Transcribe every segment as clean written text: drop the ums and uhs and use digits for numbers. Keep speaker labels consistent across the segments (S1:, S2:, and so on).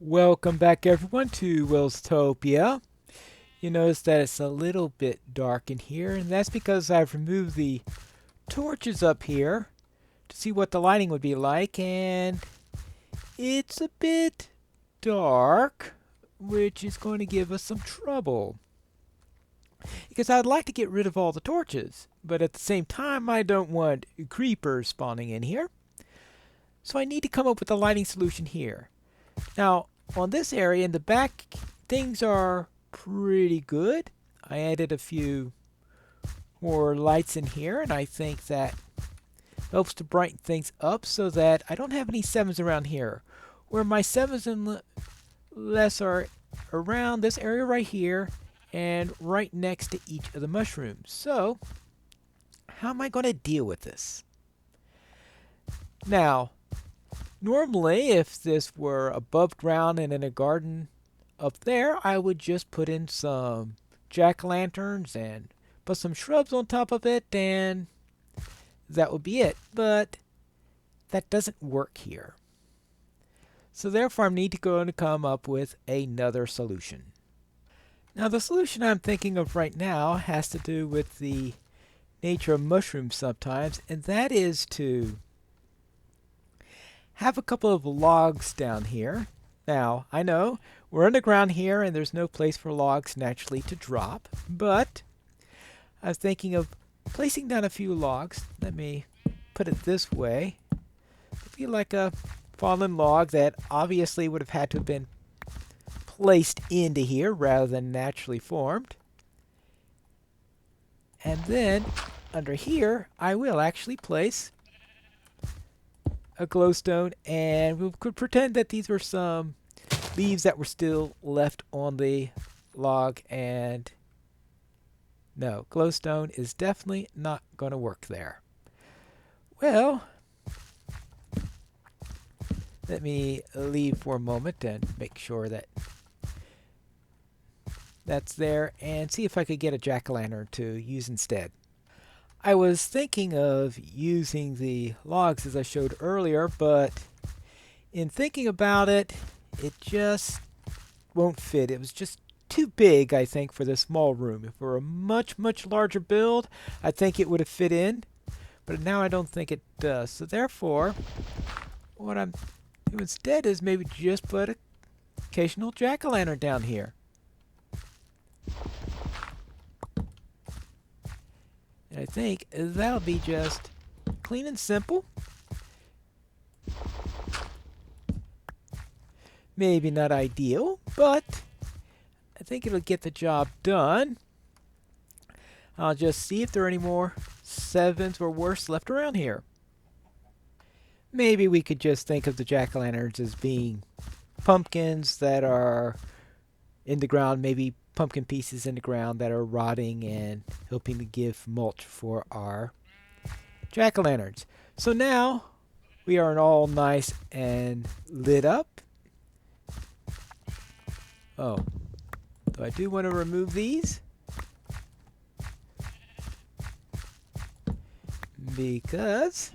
S1: Welcome back everyone to Welstopia. You notice that it's a little bit dark in here, and that's because I've removed the torches up here to see what the lighting would be like, and it's a bit dark, which is going to give us some trouble. Because I'd like to get rid of all the torches, but at the same time I don't want creepers spawning in here. So I need to come up with a lighting solution here. Now, on this area in the back, things are pretty good. I added a few more lights in here, and I think that helps to brighten things up so that I don't have any sevens around here. Where my sevens and less are around this area right here and right next to each of the mushrooms. So, how am I going to deal with this? Now, normally, if this were above ground and in a garden up there, I would just put in some jack-o'-lanterns and put some shrubs on top of it, and that would be it. But that doesn't work here. So therefore, I need to go and come up with another solution. Now, the solution I'm thinking of right now has to do with the nature of mushrooms sometimes, and that is to have a couple of logs down here. Now, I know we're underground here and there's no place for logs naturally to drop, but I was thinking of placing down a few logs. Let me put it this way. It'd be like a fallen log that obviously would have had to have been placed into here rather than naturally formed. And then under here, I will actually place a glowstone, and we could pretend that these were some leaves that were still left on the log, and no, glowstone is definitely not going to work there. Well, let me leave for a moment and make sure that that's there and see if I could get a jack-o'-lantern to use instead. I was thinking of using the logs as I showed earlier, but in thinking about it, it just won't fit. It was just too big, I think, for this small room. If it were a much, much larger build, I think it would have fit in, but now I don't think it does. So therefore, what I'm doing instead is maybe just put an occasional jack-o'-lantern down here. And I think that'll be just clean and simple. Maybe not ideal, but I think it'll get the job done. I'll just see if there are any more sevens or worse left around here. Maybe we could just think of the jack-o'-lanterns as being pumpkins that are in the ground, maybe pumpkin pieces in the ground that are rotting and helping to give mulch for our jack-o'-lanterns. So now we are all nice and lit up. Oh, so I do want to remove these because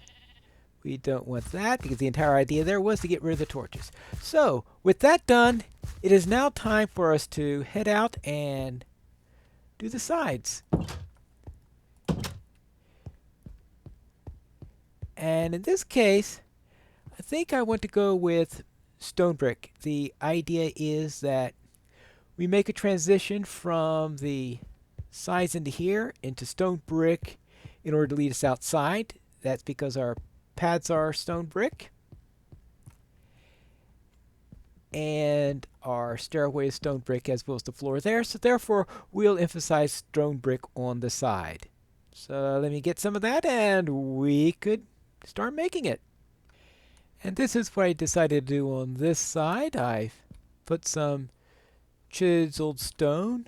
S1: we don't want that, because the entire idea there was to get rid of the torches. So with that done, it is now time for us to head out and do the sides. And in this case, I think I want to go with stone brick. The idea is that we make a transition from the sides into here into stone brick in order to lead us outside. That's because our pads are stone brick. And our stairway is stone brick as well as the floor there. So therefore, we'll emphasize stone brick on the side. So let me get some of that and we could start making it. And this is what I decided to do on this side. I've put some chiseled stone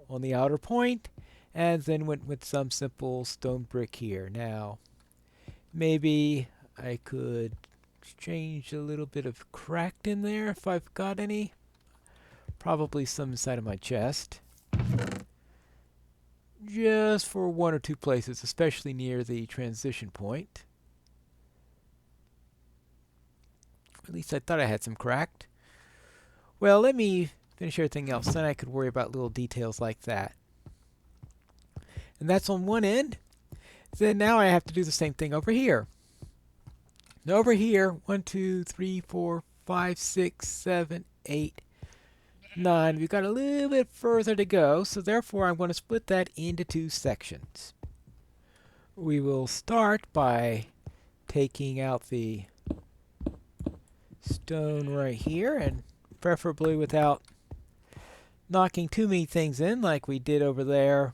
S1: on the outer point and then went with some simple stone brick here. Now, maybe I could change a little bit of cracked in there if I've got any. Probably some inside of my chest. Just for one or two places, especially near the transition point. At least I thought I had some cracked. Well, let me finish everything else, then I could worry about little details like that. And that's on one end. Then now I have to do the same thing over here. Now over here, 1, 2, 3, 4, 5, 6, 7, 8, 9. We've got a little bit further to go, so therefore I'm going to split that into two sections. We will start by taking out the stone right here, and preferably without knocking too many things in like we did over there.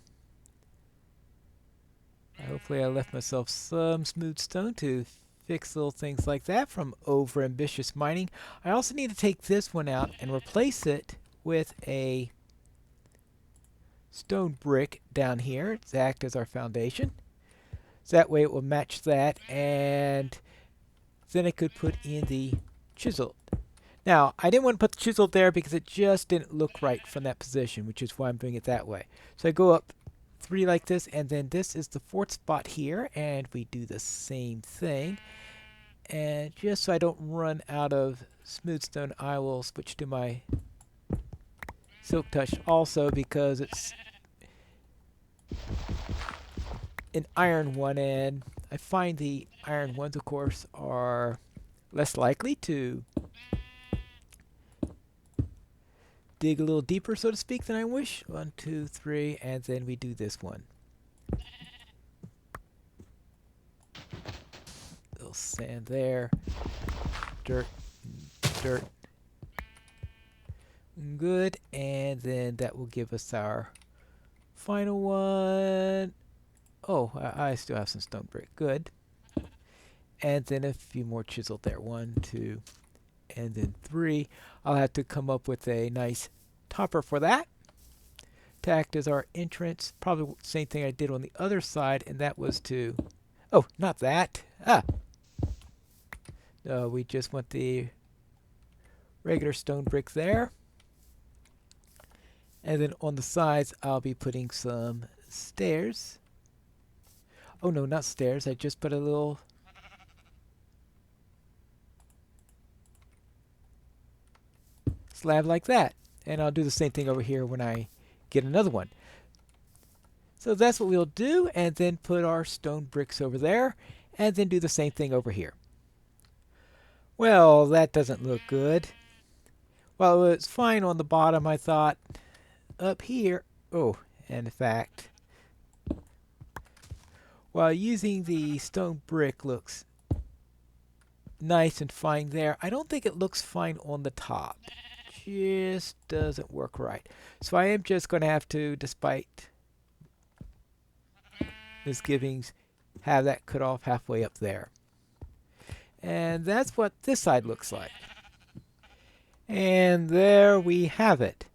S1: Hopefully I left myself some smooth stone to fix little things like that from over-ambitious mining. I also need to take this one out and replace it with a stone brick down here to act as our foundation. So that way it will match that, and then I could put in the chisel. Now, I didn't want to put the chisel there because it just didn't look right from that position, which is why I'm doing it that way. So I go up 3 like this, and then this is the 4th spot here, and we do the same thing. And just so I don't run out of smooth stone, I will switch to my silk touch also, because it's an iron one, and I find the iron ones, of course, are less likely to dig a little deeper, so to speak, than I wish. 1, 2, 3, and then we do this one. Little sand there, dirt, dirt. Good, and then that will give us our final one. Oh, I still have some stone brick. Good. And then a few more chiseled there. 1, 2, and then 3. I'll have to come up with a nice topper for that to act as our entrance. Probably the same thing I did on the other side, and that was to... Oh, not that. No, we just want the regular stone brick there. And then on the sides, I'll be putting some stairs. Oh no, not stairs. I just put a little... slab like that. And I'll do the same thing over here when I get another one. So that's what we'll do, and then put our stone bricks over there, and then do the same thing over here. Well, that doesn't look good. Well, it's fine on the bottom, I thought. Up here... Oh, and in fact... while using the stone brick looks nice and fine there, I don't think it looks fine on the top. Just doesn't work right. So I am just going to have to, despite misgivings, have that cut off halfway up there. And that's what this side looks like. And there we have it.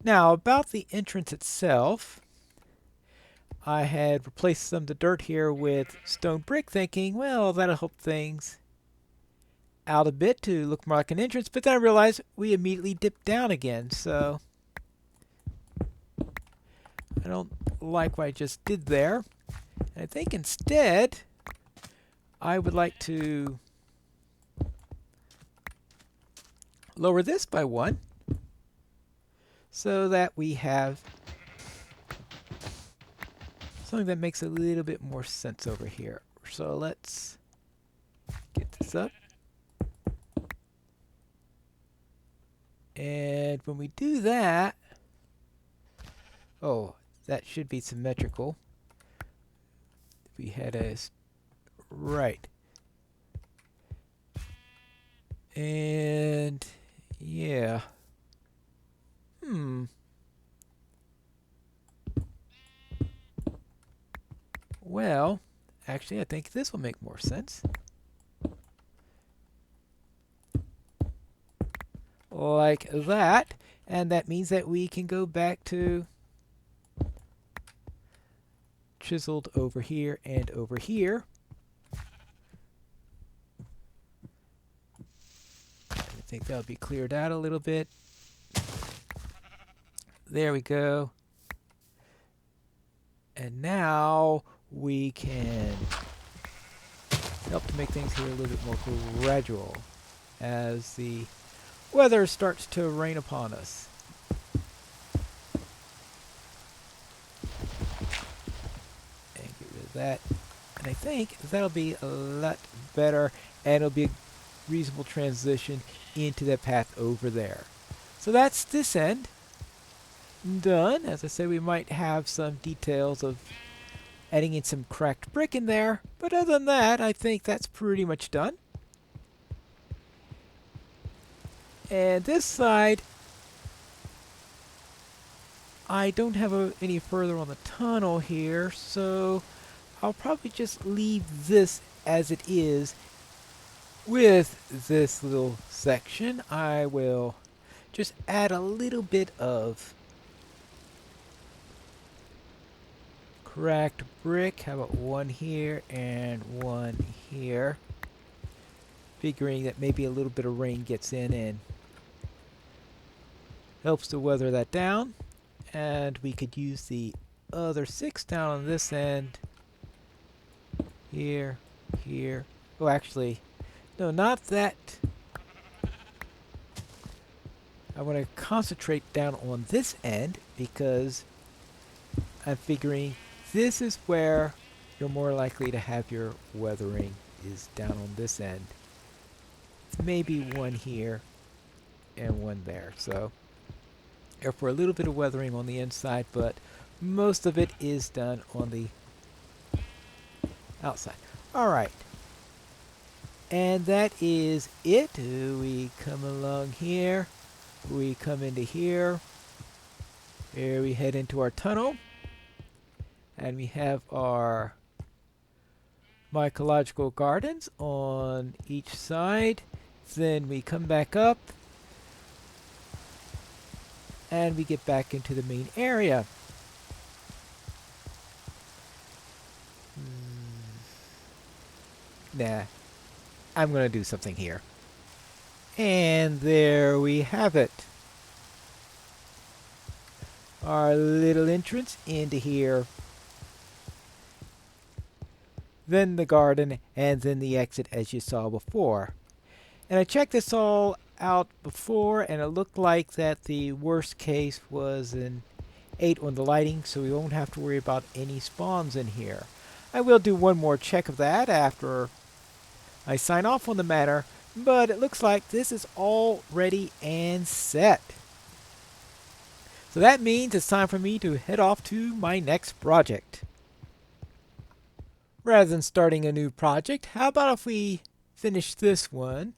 S1: Now, about the entrance itself, I had replaced some of the dirt here with stone brick, thinking, well, that'll help things out a bit to look more like an entrance, but then I realized we immediately dipped down again, so I don't like what I just did there. I think instead I would like to lower this by 1 so that we have something that makes a little bit more sense over here. So let's get this up. And when we do that, oh, that should be symmetrical. If we had a right. And yeah. Well, actually, I think this will make more sense. Like that, and that means that we can go back to chiseled over here and over here. I think that'll be cleared out a little bit. There we go. And now we can help to make things here a little bit more gradual as the weather starts to rain upon us. And get rid of that. And I think that'll be a lot better, and it'll be a reasonable transition into that path over there. So that's this end done. As I said, we might have some details of adding in some cracked brick in there, but other than that, I think that's pretty much done. And this side, I don't have any further on the tunnel here, so I'll probably just leave this as it is. With this little section, I will just add a little bit of cracked brick. How about one here and one here? Figuring that maybe a little bit of rain gets in and helps to weather that down. And we could use the other 6 down on this end. Here, here. Oh, actually, no, not that. I want to concentrate down on this end because I'm figuring this is where you're more likely to have your weathering, is down on this end. Maybe one here and one there. So therefore a little bit of weathering on the inside, but most of it is done on the outside. Alright. And that is it. We come along here. We come into here. Here we head into our tunnel. And we have our mycological gardens on each side. Then we come back up. And we get back into the main area. Nah. I'm going to do something here. And there we have it. Our little entrance into here. Then the garden, and then the exit as you saw before. And I checked this all out before, and it looked like that the worst case was an 8 on the lighting, so we won't have to worry about any spawns in here. I will do one more check of that after I sign off on the matter, but it looks like this is all ready and set. So that means it's time for me to head off to my next project. Rather than starting a new project, how about if we finish this one?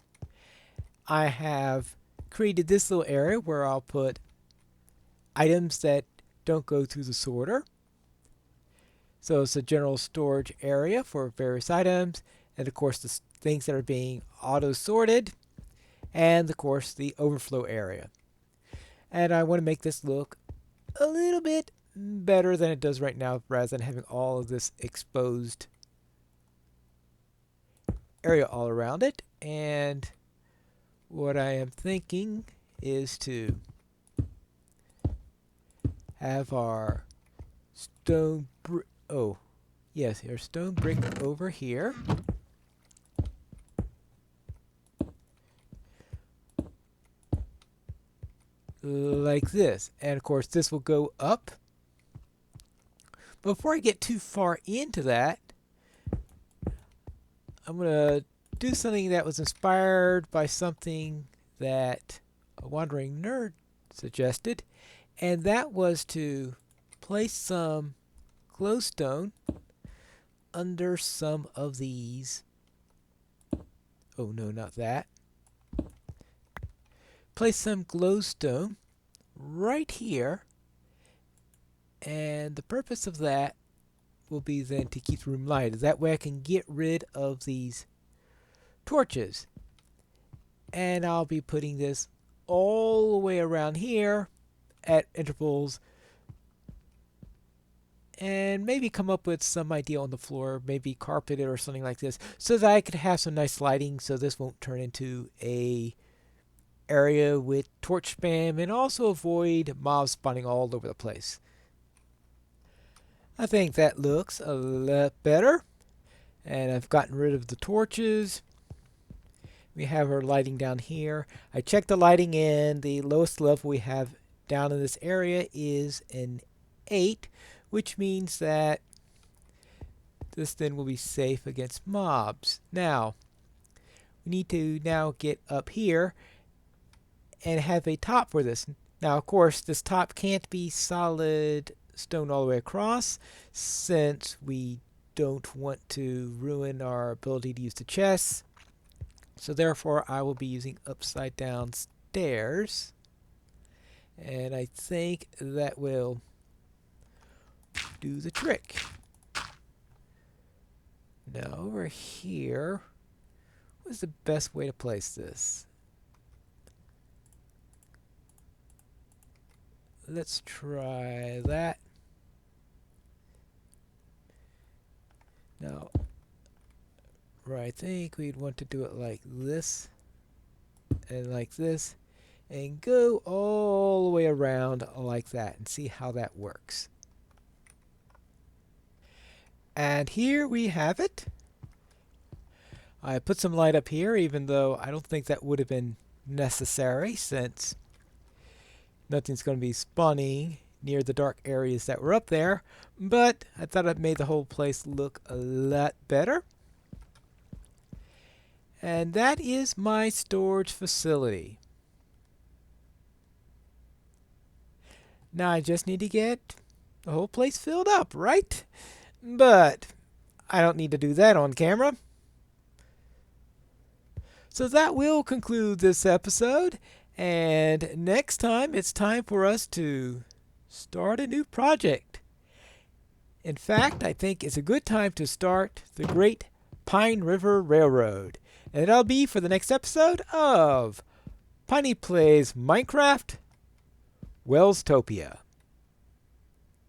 S1: I have created this little area where I'll put items that don't go through the sorter. So it's a general storage area for various items, and of course the things that are being auto-sorted, and of course the overflow area. And I want to make this look a little bit better than it does right now, rather than having all of this exposed area all around it. And what I am thinking is to have our stone brick. Oh, yes, our stone brick over here. Like this. And of course this will go up. Before I get too far into that, I'm going to do something that was inspired by something that a wandering nerd suggested, and that was to place some glowstone under some of these. Oh no, not that. Place some glowstone right here, and the purpose of that will be then to keep the room lighted. That way I can get rid of these torches. And I'll be putting this all the way around here at intervals, and maybe come up with some idea on the floor, maybe carpet it or something like this, so that I could have some nice lighting, so this won't turn into a area with torch spam, and also avoid mobs spawning all over the place. I think that looks a lot better, and I've gotten rid of the torches. We have our lighting down here. I checked the lighting in. The lowest level we have down in this area is an 8, which means that this then will be safe against mobs. Now, we need to now get up here and have a top for this. Now, of course, this top can't be solid stone all the way across, since we don't want to ruin our ability to use the chests. So therefore, I will be using upside down stairs. And I think that will do the trick. Now, over here, what's the best way to place this? Let's try that. Now, I think we'd want to do it like this and like this and go all the way around like that and see how that works. And here we have it. I put some light up here, even though I don't think that would have been necessary, since nothing's going to be spawning near the dark areas that were up there, but I thought it made the whole place look a lot better. And that is my storage facility. Now I just need to get the whole place filled up, right? But I don't need to do that on camera. So that will conclude this episode. And next time, it's time for us to start a new project. In fact, I think it's a good time to start the Great Pine River Railroad. And that'll be for the next episode of Piney Plays Minecraft Welstopia.